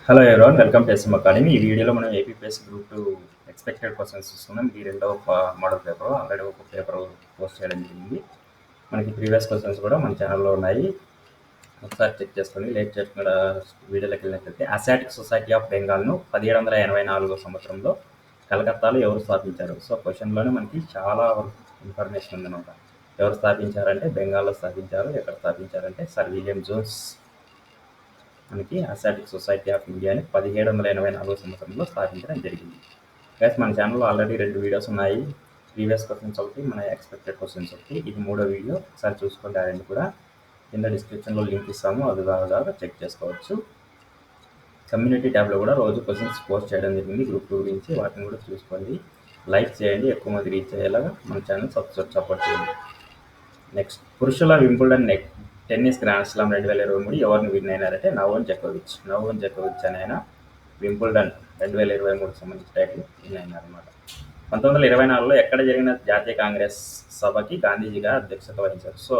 Hello everyone, welcome to S M academy. ఈ వీడియోలో మనం ఏపీపీఎస్సీ గ్రూప్ 2 ఎక్స్పెక్టెడ్ క్వశ్చన్స్ చూస్తున్నాం. ఈ రెండో మోడల్ పేపర్ ఆల్రెడీ ఒక పేపర్ పోస్ట్ చేయడం జరిగింది. మనకి ప్రీవియస్ క్వశ్చన్స్ కూడా మన ఛానల్లో ఉన్నాయి, ఒకసారి చెక్ చేసుకోండి. లేట్ చేసుకున్న వీడియోలోకి వెళ్ళినట్లయితే, అసియాటిక్ సొసైటీ ఆఫ్ బెంగాల్ను 1784 సంవత్సరంలో కలకత్తాలో ఎవరు స్థాపించారు? సో క్వశ్చన్లోనే మనకి చాలా ఇన్ఫర్మేషన్ ఉందన్నమాట. ఎవరు స్థాపించారంటే బెంగాల్లో స్థాపించారు. ఎక్కడ స్థాపించారంటే సర్ విలియం జోన్స్ మనకి అసియాటిక్ సొసైటీ ఆఫ్ ఇండియాని 1784 సంవత్సరంలో స్థాపించడం జరిగింది. గైస్, మన ఛానల్లో ఆల్రెడీ 2 వీడియోస్ ఉన్నాయి. ప్రీవియస్ క్వశ్చన్స్ ఒకటి, మన ఎక్స్పెక్టెడ్ క్వశ్చన్స్ ఒకటి. ఇది 3వ వీడియో. ఒకసారి చూసుకోండి. ఆ రెండు కూడా కింద డిస్క్రిప్షన్లో లింక్ ఇస్తాము, అది ద్వారా చెక్ చేసుకోవచ్చు. కమ్యూనిటీ ట్యాబ్లో కూడా రోజు క్వశ్చన్స్ పోస్ట్ చేయడం జరిగింది గ్రూప్ 2 గురించి. వాటిని కూడా చూసుకోండి. లైక్ చేయండి, ఎక్కువ మంది రీచ్ అయ్యేలాగా మన ఛానల్ సపోర్ట్ చేయండి. నెక్స్ట్, పురుషుల వింబుల్డన్ టెన్నిస్ గ్రాండ్ స్లామ్ 2023 ఎవరిని విన్ అయినారంటే నవోన్ జకోవిచ్ అని ఆయన వింబుల్డన్ 2023 సంబంధించిన టైటిల్ విన్ అయినారన్నమాట. 1924లో ఎక్కడ జరిగిన జాతీయ కాంగ్రెస్ సభకి గాంధీజీగా అధ్యక్షత వహించారు? సో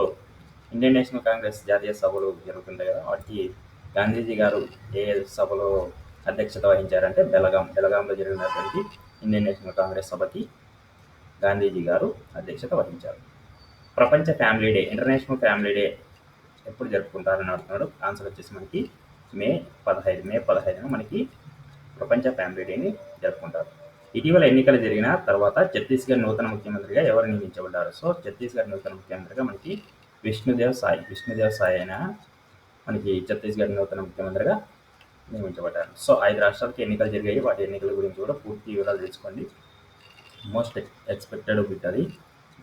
ఇండియన్ నేషనల్ కాంగ్రెస్ జాతీయ సభలు జరుగుతుంటాయి కదా, వాటికి గాంధీజీ గారు ఏ సభలో అధ్యక్షత వహించారంటే బెలగాంలో జరిగినటువంటి ఇండియన్ నేషనల్ కాంగ్రెస్ సభకి గాంధీజీ గారు అధ్యక్షత వహించారు. ప్రపంచ family day, international family day ఎప్పుడు జరుపుకుంటారని అడుగుతున్నాడు. ఆన్సర్ వచ్చేసి మనకి మే 15 మనకి ప్రపంచ ఫ్యామిలీ డేని జరుపుకుంటారు. ఇటీవల ఎన్నికలు జరిగిన తర్వాత ఛత్తీస్గఢ్ నూతన ముఖ్యమంత్రిగా ఎవరు నియమించబడ్డారు? సో ఛత్తీస్గఢ్ నూతన ముఖ్యమంత్రిగా మనకి విష్ణుదేవ్ సాయ్ అయిన మనకి ఛత్తీస్గఢ్ నూతన ముఖ్యమంత్రిగా నియమించబడ్డారు. సో 5 రాష్ట్రాలకి ఎన్నికలు జరిగాయి. వాటి ఎన్నికల గురించి కూడా పూర్తి వివరాలు తెలుసుకోండి. మోస్ట్ ఎక్స్పెక్టెడ్ బిట్ అది.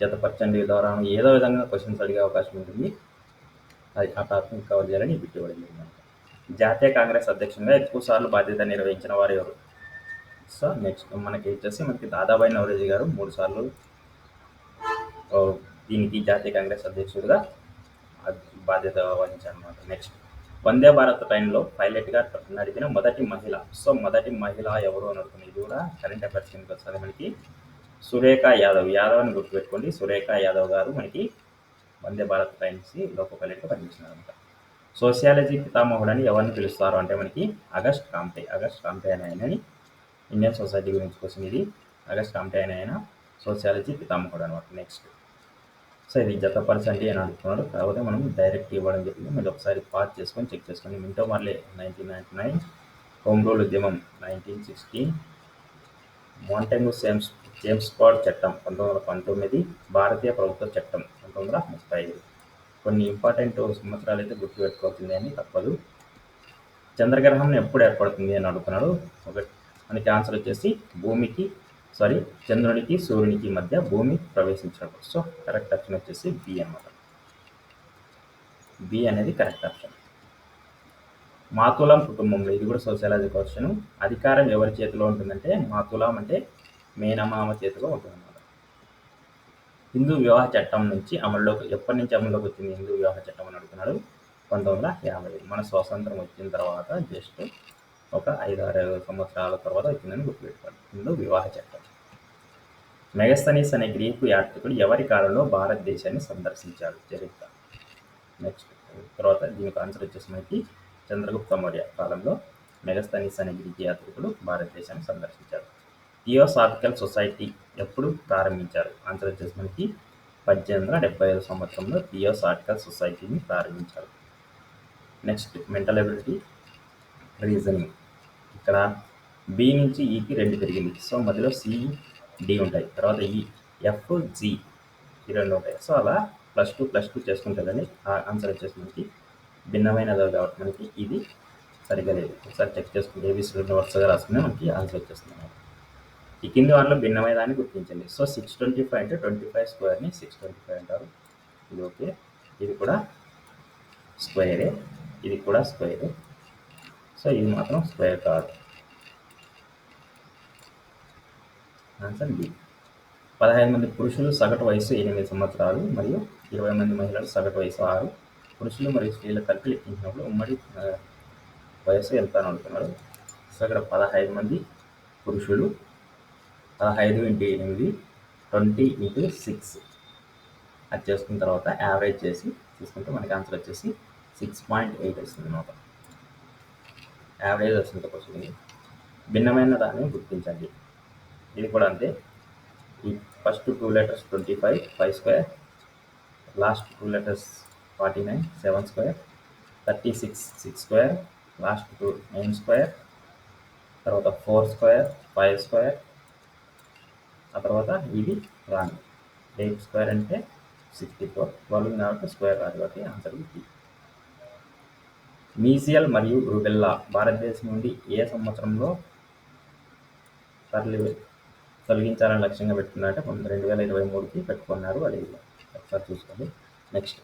జతపరచండి ద్వారా ఏదో విధంగా క్వశ్చన్స్ అడిగే అవకాశం ఉంటుంది. అది ఆ టాపిక్ కవర్ చేయాలని బిట్ ఇవ్వడం జరిగింది. జాతీయ కాంగ్రెస్ అధ్యక్షునిగా ఎక్కువ సార్లు బాధ్యత నిర్వహించిన వారు ఎవరు? సో నెక్స్ట్ మనకి వచ్చేసి మనకి దాదాబాయి నౌరోజీ గారు 3 సార్లు దీనికి జాతీయ కాంగ్రెస్ అధ్యక్షుడిగా బాధ్యత వహించారు అన్నమాట. నెక్స్ట్, వందే భారత్ ట్రైన్లో పైలట్గా నడిపిన మొదటి మహిళ. సో మొదటి మహిళ ఎవరు అని అడుగుతుంది. ఇది కూడా కరెంట్ అఫైర్స్ కిందకి వస్తుంది మనకి. సురేఖ యాదవ్ అని గుర్తుపెట్టుకోండి. సురేఖ యాదవ్ గారు మనకి Vande Bharat trains loco పైలట్గా పనిచేసినారనమాట. Sociology పితామహుడని ఎవరిని పిలుస్తారు అంటే మనకి ఆగస్ట్ కాంటే అని ఆయనని ఇండియన్ సొసైటీ గురించి క్వశ్చన్ ఇది. ఆగస్ట్ కాంటే అని ఆయన సోషియాలజీ పితామహుడు అనమాట. నెక్స్ట్, సో ఇది జతపరచండి అని అడుగుతున్నాడు. కాకపోతే మనం డైరెక్ట్ ఇవ్వడం జరిగింది. మీరు ఒకసారి పాస్ చేసుకొని చెక్ చేసుకోండి. మింటో మార్లే 1999, హోమ్ రూల్ ఉద్యమం 1916, మాంటెగ్యూ జేమ్స్ స్క్వాడ్ చట్టం 1919, భారతీయ ప్రభుత్వ చట్టం 1935. కొన్ని ఇంపార్టెంట్ సంవత్సరాలు అయితే గుర్తుపెట్టుకోవాల్సిందే అని తప్పదు. చంద్రగ్రహణం ఎప్పుడు ఏర్పడుతుంది అని అడుగుతున్నాడు. మనకి ఆన్సర్ వచ్చేసి చంద్రునికి సూర్యునికి మధ్య భూమి ప్రవేశించినప్పుడు. సో కరెక్ట్ ఆప్షన్ వచ్చేసి బి అన్నమాట. బి అనేది కరెక్ట్ ఆప్షన్. మాతులం కుటుంబంలో, ఇది కూడా సోషియాలజీ క్వశ్చన్. అధికారం ఎవరి చేతిలో ఉంటుందంటే మాతులం అంటే మేనమామ చేతిలో ఉంటుందన్నమాట. హిందూ వివాహ చట్టం నుంచి ఎప్పటి నుంచి అమల్లోకి వచ్చింది హిందూ వివాహ చట్టం అని అడుగుతున్నాడు. 1950. మన స్వాతంత్రం వచ్చిన తర్వాత జస్ట్ ఒక 5-6 సంవత్సరాల తర్వాత వచ్చిందని గుర్తుపెట్టుకోండి హిందూ వివాహ చట్టం. మెగస్తనీస్ అనే గ్రీకు యాత్రికుడు ఎవరి కాలంలో భారతదేశాన్ని సందర్శించాడు? చరిత్ర. నెక్స్ట్ తర్వాత దీనికి ఆన్సర్ వచ్చేసి మనకి చంద్రగుప్త మౌర్య కాలంలో మెగస్తనీస్ అనే గ్రీకు యాత్రికుడు భారతదేశాన్ని సందర్శించాడు. థియోసాఫికల్ సొసైటీ ఎప్పుడు ప్రారంభించారు? ఆన్సర్ వచ్చేసి మనకి 1875 సంవత్సరంలో థియోసాఫికల్ సొసైటీని ప్రారంభించారు. Next, mental ability, reasoning. ఇక్కడ బి నుంచి ఈకి 2 పెరిగింది. సో మధ్యలో సిడి ఉంటాయి. తర్వాత ఎఫ్జి ఈ 2 ఉంటాయి. సో అలా +2 చేసుకుంటుందని ఆన్సర్ వచ్చేసి మనకి భిన్నమైనది కాబట్టి మనకి ఇది సరిగ్గా లేదు. ఒకసారి చెక్ చేసుకుంటే ఏబిసిడి వరుసగా రాసుకునే మనకి ఆన్సర్ వచ్చేస్తుంది. ఈ కింది వాటిలో భిన్నమైన దాన్ని గుర్తించండి. సో 625 అంటే 25 స్క్వేర్ని 625 అంటారు. ఇది ఓకే. ఇది కూడా స్క్వేరే, ఇది కూడా స్క్వేరే. సో ఇది మాత్రం స్క్వేర్ కాదు. Answer B. 15 మంది పురుషులు సగటు వయసు 8 సంవత్సరాలు మరియు 20 మంది మహిళలు సగటు వయసు 6. పురుషులు మరియు స్త్రీల కలిపి లెక్కించినప్పుడు ఉమ్మడి వయసు ఎంత అని అడుగుతున్నాడు. సో ఇక్కడ 15 మంది పురుషులు, 15 × 8 20 × 6 అది చేసుకున్న తర్వాత యావరేజ్ చేసి తీసుకుంటే మనకి ఆన్సర్ వచ్చేసి 6.8 వస్తుంది అన్నమాట. యావరేజ్ వస్తుంది క్వశ్చన్. భిన్నమైన దాన్ని గుర్తించండి. ఇది కూడా అంతే. ఈ first 2 letters 25 5 square, last 2 letters 49 7 square, 36 6 square, last 2 9 square, తర్వాత 4 square 5 square, ఆ తర్వాత ఇది రాంగ్. 8 square అంటే 64, 12 కాబట్టి స్క్వేర్ రాదు కాబట్టి ఆన్సర్ ఇది. మీజియల్ మరియు రూబెల్లా భారతదేశం నుండి ఏ సంవత్సరంలో తొలగించాలని లక్ష్యంగా పెట్టుకున్నారంటే 2023కి పెట్టుకున్నారు. అది ఒకసారి చూసుకోండి. నెక్స్ట్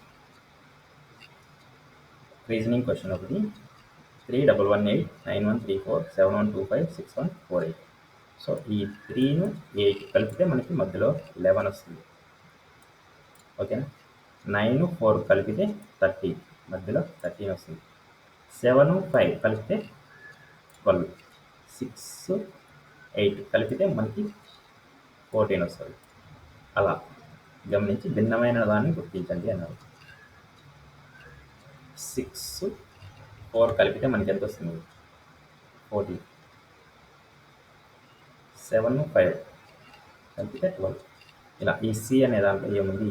రీజనింగ్ క్వశ్చన్ ఒకటి. 3118913471256148. సో ఈ 3ను 8 కలిపితే మనకి మధ్యలో 11 వస్తుంది. ఓకేనా. 9 4 కలిపితే 13, మధ్యలో 13 వస్తుంది. 7 5 కలిపితే 12, 6 8 కలిపితే మనకి 14 వస్తుంది. అలా గమనించి భిన్నమైన దాన్ని గుర్తించండి అన్నారు. 6 4 కలిపితే మనకి ఎంత వస్తుంది? 14. 7 5 కలిపితే 12. ఇలా ఈ సి అనే దాంట్లో ఏముంది?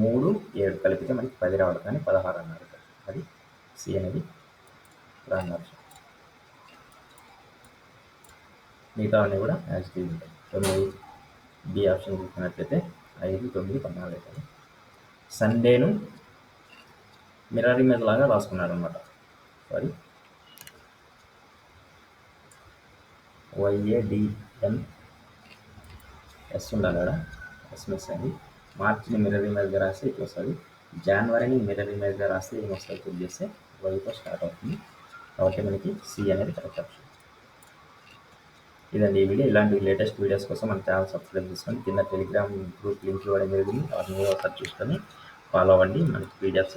3 7 కలిపితే మనకి 10 రావాలి, కానీ 16 అన్నారు. అది సి అనేది రాంగ్ ఆప్షన్. మిగతా అన్నీ కూడా యాజ్ టీ ఉంటాయి. 9 బి ఆప్షన్ చూసుకున్నట్లయితే 5 9 14 అవుతుంది. సండేను మిర్రర్ ఇమేజ్ లాగా రాసుకున్నారు అనమాట. సారీ, YADNS ఉండాలి కదా, ఎస్ మిస్ అయింది. మార్చిని మిర్రర్ ఇమేజ్గా రాస్తే ఇట్లా వస్తుంది. జనవరిని మిర్రర్ ఇమేజ్గా రాస్తే ఏం వస్తుంది? చెక్ చేస్తే వైతో స్టార్ట్ అవుతుంది. కాబట్టి మనకి సి అనేది కరెక్ట్ ఆప్షన్. ఇదండి ఈ వీడియో. ఇలాంటి లేటెస్ట్ వీడియోస్ కోసం మన ఛానల్ సబ్స్క్రైబ్ చేసుకొని కింద టెలిగ్రామ్ గ్రూప్ లింక్ ఇవ్వడం జరిగింది. వాటిని ఒకసారి చూసుకొని ఫాలో అవ్వండి. మనకి పీడిఎఫ్స్